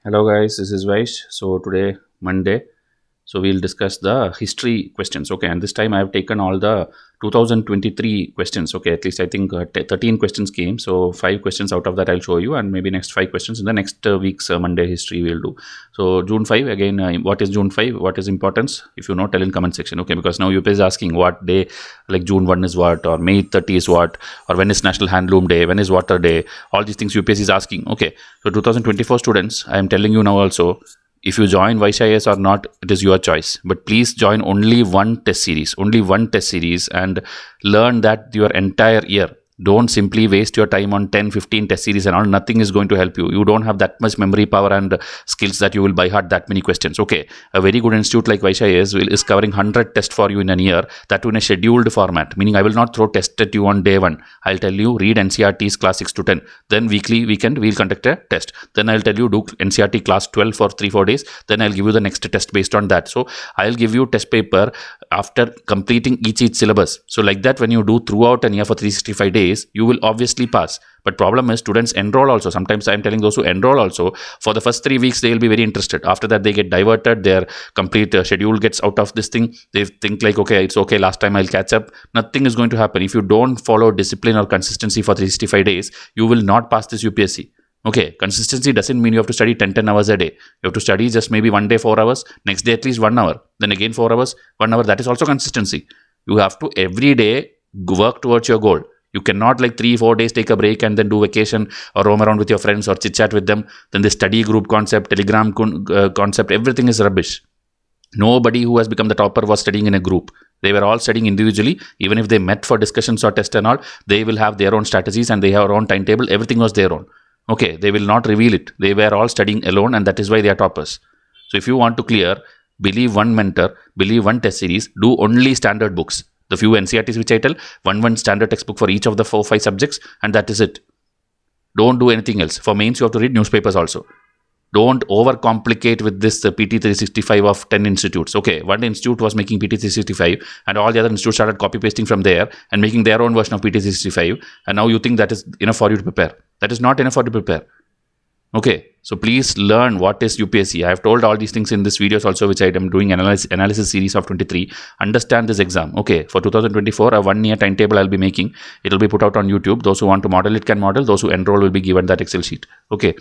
Hello guys, this is Vysh. So today Monday, so we'll discuss the history questions. Okay, and this time I have taken all the 2023 questions. Okay, at least I think 13 questions came. So 5 questions out of that I'll show you, and maybe next 5 questions in the next week's Monday history we'll do. So June 5 again. What is June 5? What is importance? If you know, tell in comment section. Okay, because now UPSC is asking what day, like June 1 is what, or May 30 is what, or when is National Handloom Day, when is Water Day. All these things UPSC is asking. Okay, so 2024 students, I am telling you now also. If you join Vysh IAS or not, it is your choice. But please join only one test series, and learn that your entire year. Don't simply waste your time on 10, 15 test series and all. Nothing is going to help you. You don't have that much memory power and skills that you will by heart that many questions. Okay, a very good institute like Vysh IAS is covering 100 tests for you in a year, that in a scheduled format. Meaning I will not throw test at you on day 1. I'll tell you read NCERT's class 6 to 10. Then weekend we'll conduct a test. Then I'll tell you do NCERT class 12 for 3-4 days. Then I'll give you the next test based on that. So I'll give you test paper after completing each syllabus. So like that, when you do throughout a year for 365 days, you will obviously pass. But problem is students enroll also. Sometimes I am telling those who enroll also, for the first 3 weeks they will be very interested. After that they get diverted, their complete schedule gets out of this thing. They think like, okay, it's okay, last time I'll catch up. Nothing is going to happen. If you don't follow discipline or consistency for 365 days, you will not pass this UPSC. Okay, consistency doesn't mean you have to study 10 hours a day. You have to study just maybe one day 4 hours, next day at least 1 hour, then again 4 hours, 1 hour. That is also consistency. You have to every day work towards your goal. You cannot like 3-4 days take a break and then do vacation or roam around with your friends or chit chat with them. Then the study group concept, telegram concept, everything is rubbish. Nobody who has become the topper was studying in a group. They were all studying individually. Even if they met for discussions or test and all, they will have their own strategies and they have their own timetable. Everything was their own. Okay, they will not reveal it. They were all studying alone, and that is why they are toppers. So if you want to clear, believe one mentor, believe one test series, do only standard books. The few NCERTs which I tell, one standard textbook for each of the 4-5 subjects, and that is it. Don't do anything else. For mains, you have to read newspapers also. Don't overcomplicate with this PT 365 of 10 institutes. Okay, one institute was making PT 365 and all the other institutes started copy pasting from there and making their own version of PT 365, and now you think that is enough for you to prepare. That is not enough for you to prepare. Okay, so please learn what is UPSC. I have told all these things in this videos also, which I am doing analysis series of 23. Understand this exam. Okay, for 2024, a 1-year timetable I'll be making. It will be put out on YouTube. Those who want to model it can model. Those who enroll will be given that Excel sheet. Okay.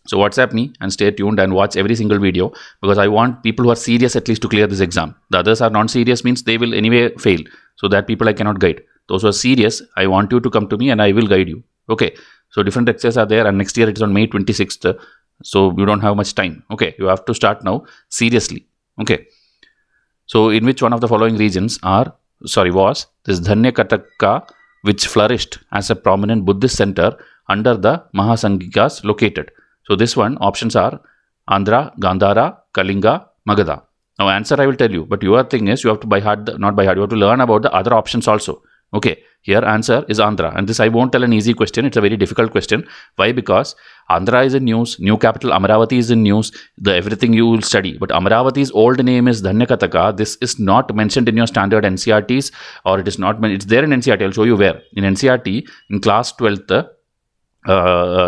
So WhatsApp me and stay tuned and watch every single video, because I want people who are serious at least to clear this exam. The others are non-serious, means they will anyway fail. So that people I cannot guide. Those who are serious, I want you to come to me and I will guide you. Okay. So different lectures are there, and next year it is on May 26th. So you don't have much time. Okay. You have to start now seriously. Okay. So in which one of the following regions was this Dhanyakataka, which flourished as a prominent Buddhist center under the Mahasanghikas located? So this one, options are Andhra, Gandhara, Kalinga, Magadha. Now answer I will tell you, but your thing is you have to by heart, not by heart, you have to learn about the other options also. Okay, here answer is Andhra, and this I won't tell an easy question, it's a very difficult question. Why? Because Andhra is in news, new capital Amaravati is in news, everything you will study. But Amaravati's old name is Dhanyakataka. This is not mentioned in your standard NCERTs, or it is not, it's there in NCERT, I'll show you where. In NCERT, in class 12th,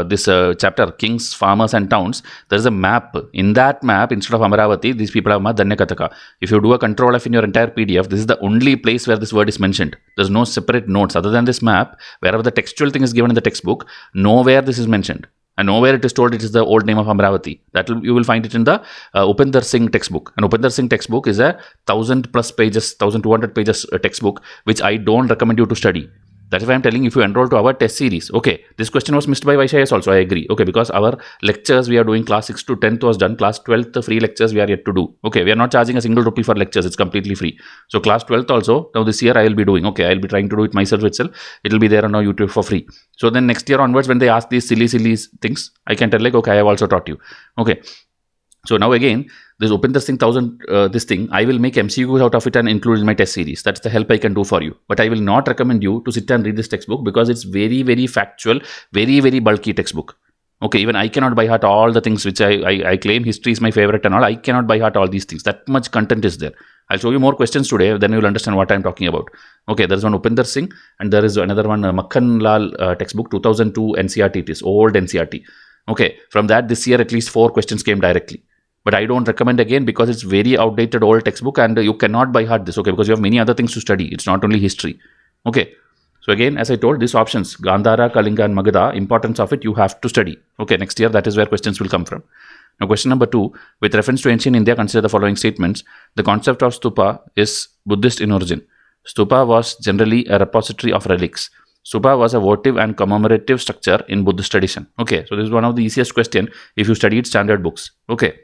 this chapter, Kings, Farmers and Towns, there is a map. In that map, instead of Amaravati, these people have Dhanyakataka. If you do a control F in your entire PDF, this is the only place where this word is mentioned. There is no separate notes other than this map. Wherever the textual thing is given in the textbook, nowhere this is mentioned. And nowhere it is told it is the old name of Amaravati. You will find it in the Upinder Singh textbook. And Upinder Singh textbook is a 1000+ pages, 1200 pages textbook, which I don't recommend you to study. That is why I am telling you, if you enroll to our test series. Okay, this question was missed by Vysh IAS also, I agree. Okay, because our lectures we are doing class 6 to 10th was done. Class 12th free lectures we are yet to do. Okay, we are not charging a single rupee for lectures. It's completely free. So class 12th also, now this year I will be doing. Okay, I will be trying to do it myself itself. It will be there on our YouTube for free. So then next year onwards, when they ask these silly things, I can tell like, okay, I have also taught you. Okay. So now again, this Upinder Singh 1000, this thing, I will make MCQs out of it and include in my test series. That's the help I can do for you. But I will not recommend you to sit and read this textbook, because it's very, very factual, very, very bulky textbook. Okay, even I cannot by heart all the things which I claim history is my favorite and all. I cannot by heart all these things. That much content is there. I'll show you more questions today, then you will understand what I'm talking about. Okay, there is one Upinder Singh, and there is another one, Makhan Lal textbook, 2002 NCERT. It is old NCERT. Okay, from that this year at least 4 questions came directly. But I don't recommend again because it's very outdated old textbook and you cannot by heart this, okay, because you have many other things to study. It's not only history. Okay, so again, as I told, these options, Gandhara, Kalinga and Magadha, importance of it you have to study. Okay, next year that is where questions will come from. Now question number 2, with reference to ancient India, consider the following statements. The concept of stupa is Buddhist in origin. Stupa was generally a repository of relics. Stupa was a votive and commemorative structure in Buddhist tradition. Okay, so this is one of the easiest question if you studied standard books. Okay,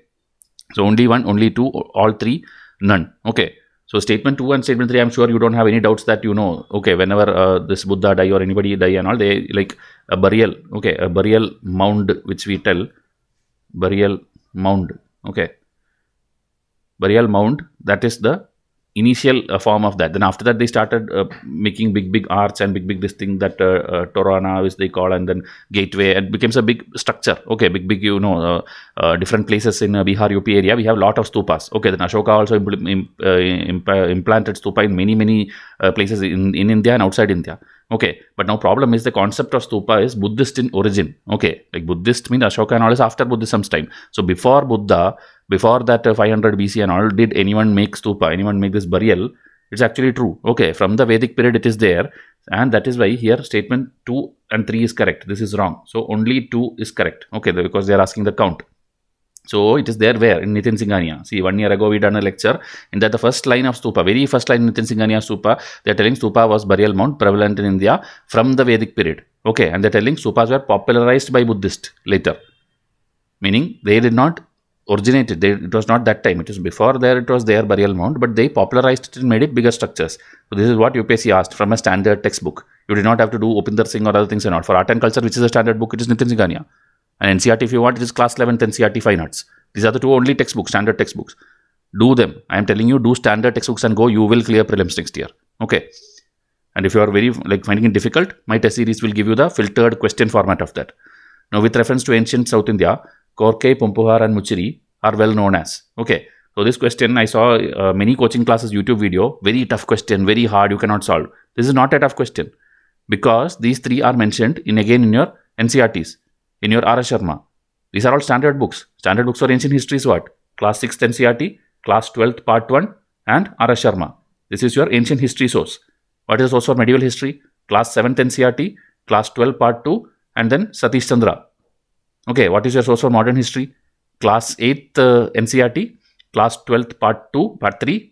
so only 1, only 2, all 3, none. Okay, so statement 2 and statement 3, I'm sure you don't have any doubts that you know. Okay, whenever this Buddha die or anybody die and all, they like a burial. Okay, a burial mound, which we tell burial mound. Okay, burial mound, that is the initial form of that. Then after that they started making big arts and big this thing that Torana, which they call, and then gateway, and becomes a big structure. Okay, big you know, different places in Bihar UP area we have lot of stupas. Okay, then Ashoka also implanted stupa in many places in India and outside India. Okay, but now problem is the concept of stupa is Buddhist in origin. Okay, like Buddhist means Ashoka and all is after Buddhism's time. So before Buddha, before that 500 BC and all, did anyone make stupa, anyone make this burial? It's actually true. Okay, from the Vedic period it is there, and that is why here statement 2 and 3 is correct. This is wrong. So only 2 is correct. Okay, because they are asking the count. So it is there where? In Nitin Singhania. See, 1 year ago we done a lecture in that the first line of stupa, very first line in Nitin Singhania stupa, they are telling stupa was burial mound prevalent in India from the Vedic period. Okay, and they are telling stupas were popularized by Buddhist later. Meaning they did not originate it. It was not that time. It was before there, it was their burial mound, but they popularized it and made it bigger structures. So this is what UPSC asked from a standard textbook. You did not have to do Upinder Singh or other things and all. For art and culture, which is a standard book, it is Nitin Singhania. And NCERT, if you want, it is class 11th NCERT Fine Arts. These are the 2 only textbooks, standard textbooks. Do them. I am telling you, do standard textbooks and go. You will clear prelims next year. Okay. And if you are very finding it difficult, my test series will give you the filtered question format of that. Now, with reference to ancient South India, Korkai, Pumpuhar and Muchiri are well known as. Okay. So this question, I saw many coaching classes YouTube video. Very tough question, very hard, you cannot solve. This is not a tough question because these 3 are mentioned again in your NCERTs. In your R.S. Sharma. These are all standard books. Standard books for ancient history is what? Class 6th NCERT, Class 12th Part 1 and R.S. Sharma. This is your ancient history source. What is the source for medieval history? Class 7th NCERT, Class 12 Part 2 and then Satish Chandra. Okay, what is your source for modern history? Class 8th NCERT, Class 12th Part 2, Part 3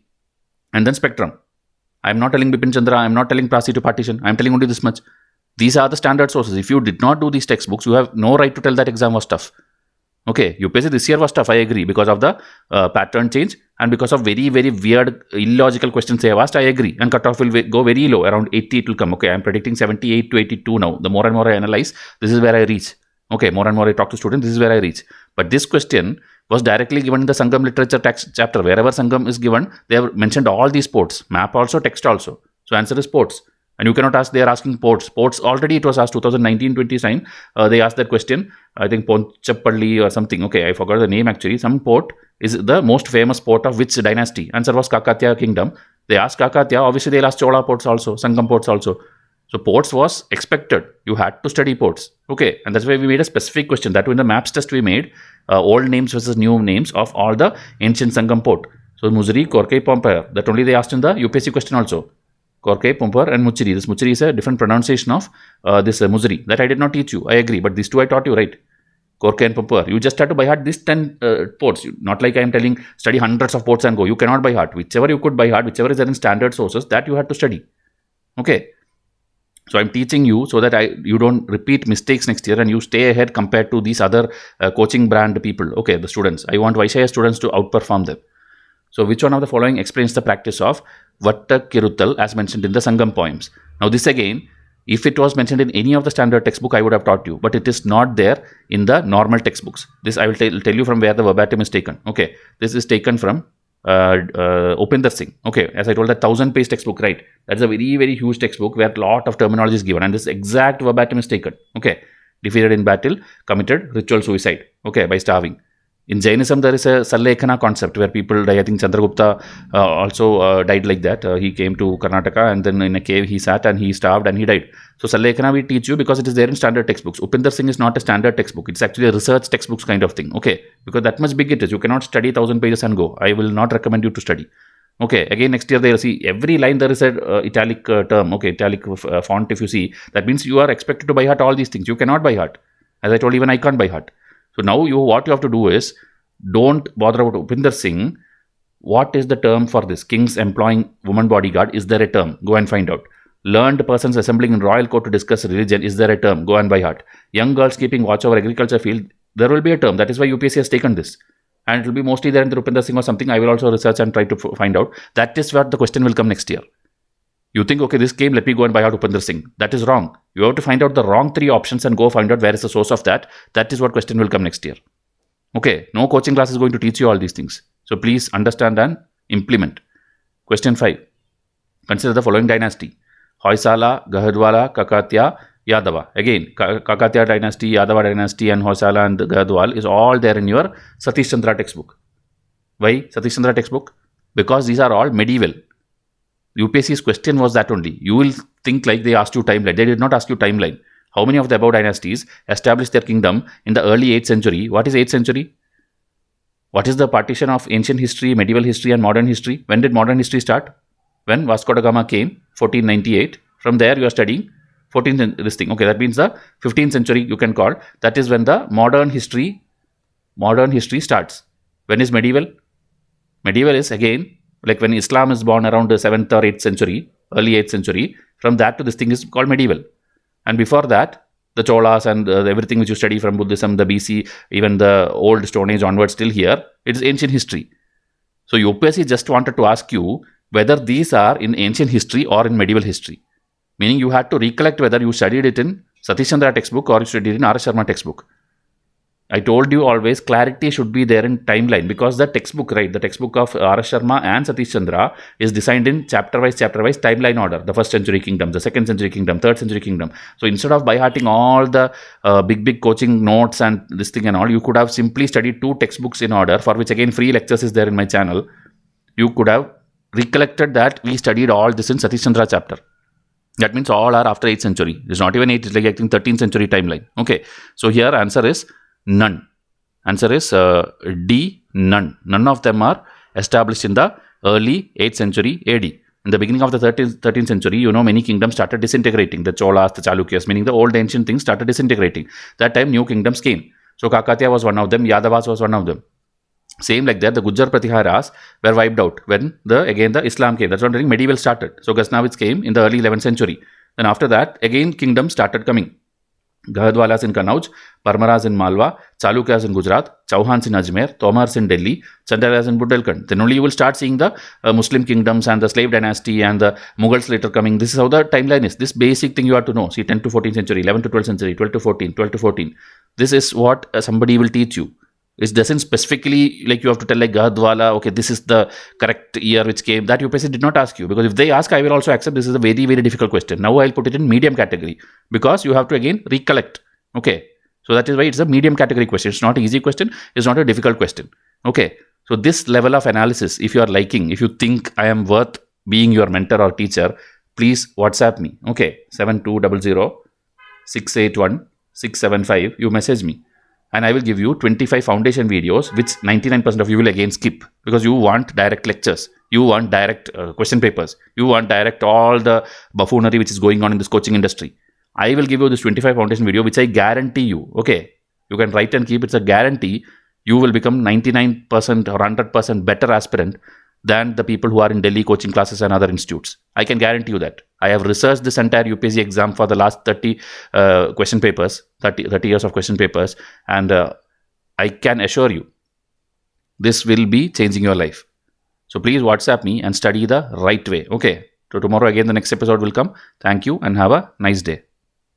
and then Spectrum. I am not telling Bipin Chandra, I am not telling Prasi to partition. I am telling only this much. These are the standard sources. If you did not do these textbooks, you have no right to tell that exam was tough. Okay, UPSC this year was tough, I agree, because of the pattern change and because of very weird, illogical questions they have asked, I agree. And cutoff will go very low, around 80 it will come. Okay, I am predicting 78 to 82 now. The more and more I analyze, this is where I reach. Okay, more and more I talk to students, this is where I reach. But this question was directly given in the Sangam literature chapter. Wherever Sangam is given, they have mentioned all these ports, map also, text also. So answer is ports. And you cannot ask, they are asking ports. Ports already it was asked 2019-20 time. They asked that question, I think Ponchappalli or something. Okay, I forgot the name actually. Some port is the most famous port of which dynasty? Answer was Kakatiya kingdom. They asked Kakatiya, obviously they'll ask Chola ports also, Sangam ports also. So ports was expected. You had to study ports. Okay, and that's why we made a specific question. That in the maps test we made old names versus new names of all the ancient Sangam port. So Muzri, Korkai, Pompire. That only they asked in the UPSC question also. Korkai, Pumpar and Muchiri. This Muchiri is a different pronunciation of this Muzri. That I did not teach you. I agree. But these 2 I taught you, right? Korkai and Pumpar. You just have to by heart these 10 ports. Not like I am telling study hundreds of ports and go. You cannot by heart. Whichever you could by heart, whichever is there in standard sources, that you have to study. Okay. So I am teaching you so that you don't repeat mistakes next year and you stay ahead compared to these other coaching brand people. Okay, the students. I want Vysh IAS students to outperform them. So which one of the following explains the practice of Vatta Kiruttal as mentioned in the Sangam poems? Now this again, if it was mentioned in any of the standard textbook, I would have taught you, but it is not there in the normal textbooks. This I will tell you from where the verbatim is taken. Okay, this is taken from Upinder Singh. Okay, as I told, that 1000-page textbook, right? That's a very huge textbook where a lot of terminology is given, and this exact verbatim is taken. Okay, defeated in battle, committed ritual suicide. Okay, by starving. In Jainism, there is a Sallekana concept where people die. I think Chandragupta also died like that. He came to Karnataka and then in a cave he sat and he starved and he died. So Sallekana we teach you because it is there in standard textbooks. Upinder Singh is not a standard textbook. It's actually a research textbooks kind of thing. Okay, because that much big it is. You cannot study 1,000 pages and go. I will not recommend you to study. Okay, again next year they'll see every line there is a italic term. Okay, italic font if you see. That means you are expected to by heart all these things. You cannot by heart. As I told, even I can't by heart. So now what you have to do is, don't bother about Upinder Singh. What is the term for this? Kings employing woman bodyguard. Is there a term? Go and find out. Learned persons assembling in royal court to discuss religion. Is there a term? Go and by heart. Young girls keeping watch over agriculture field. There will be a term. That is why UPSC has taken this. And it will be mostly there in the Upinder Singh or something. I will also research and try to find out. That is what the question will come next year. You think, okay, this came, let me go and buy out Upinder Singh. That is wrong. You have to find out the wrong 3 options and go find out where is the source of that. That is what question will come next year. Okay, no coaching class is going to teach you all these things. So please understand and implement. Question 5. Consider the following dynasty. Hoysala, Gahadwala, Kakatiya, Yadava. Again, Kakatiya dynasty, Yadava dynasty and Hoysala and Gahadwal is all there in your Satish Chandra textbook. Why Satish Chandra textbook? Because these are all medieval. UPSC's question was that only. You will think like they asked you timeline. They did not ask you timeline. How many of the above dynasties established their kingdom in the early 8th century? What is 8th century? What is the partition of ancient history, medieval history and modern history? When did modern history start? When Vasco da Gama came, 1498. From there you are studying 14th this thing. Okay, that means the 15th century you can call. That is when the modern history starts. When is medieval? Medieval is again like when Islam is born around the 7th or 8th century, early 8th century. From that to this thing is called medieval. And before that, the Cholas and everything which you study from Buddhism, the BC, even the old Stone Age onwards till here, it is ancient history. So UPSC just wanted to ask you whether these are in ancient history or in medieval history. Meaning you had to recollect whether you studied it in Satish Chandra textbook or you studied it in R. Sharma textbook. I told you always clarity should be there in timeline because the textbook, right, the textbook of R. Sharma and Satish Chandra is designed in chapter-wise timeline order. The 1st century kingdom, the 2nd century kingdom, 3rd century kingdom. So instead of by-hearting all the big coaching notes and this thing and all, you could have simply studied 2 textbooks in order, for which again free lectures is there in my channel. You could have recollected that we studied all this in Satish Chandra chapter. That means all are after 8th century. It's not even 8th, it's like I think 13th century timeline. Okay, so here answer is none. Answer is D, none. None of them are established in the early 8th century AD. In the beginning of the 13th century, you know, many kingdoms started disintegrating. The Cholas, the Chalukyas, meaning the old ancient things started disintegrating. That time new kingdoms came. So Kakatiya was one of them, Yadavas was one of them. Same like that, the Gujjar Pratiharas were wiped out when the Islam came. That's when medieval started. So Ghaznavids came in the early 11th century. Then after that, again kingdoms started coming. Gahadwalas in Kannauj, Parmaras in Malwa, Chalukyas in Gujarat, Chauhans in Ajmer, Tomars in Delhi, Chandalas in Bundelkhand. Then only you will start seeing the Muslim kingdoms and the slave dynasty and the Mughals later coming. This is how the timeline is. This basic thing you have to know. See, 10th to 14th century, 11th to 12th century, 12th to 14, 12th to 14. This is what somebody will teach you. It doesn't specifically like you have to tell like Gahadwala, okay, this is the correct year which came. That UPSC did not ask you, because if they ask, I will also accept this is a very, very difficult question. Now I'll put it in medium category because you have to again recollect. Okay, so that is why it's a medium category question. It's not an easy question. It's not a difficult question. Okay, so this level of analysis, if you are liking, if you think I am worth being your mentor or teacher, please WhatsApp me. Okay, 7200 681 675. You message me. And I will give you 25 foundation videos, which 99% of you will again skip because you want direct lectures. You want direct question papers. You want direct all the buffoonery which is going on in this coaching industry. I will give you this 25 foundation video, which I guarantee you. Okay, you can write and keep. It's a guarantee. You will become 99% or 100% better aspirant than the people who are in Delhi coaching classes and other institutes. I can guarantee you that. I have researched this entire UPSC exam for the last 30 question papers, 30 years of question papers, and I can assure you this will be changing your life. So please WhatsApp me and study the right way. Okay, so tomorrow again the next episode will come. Thank you and have a nice day.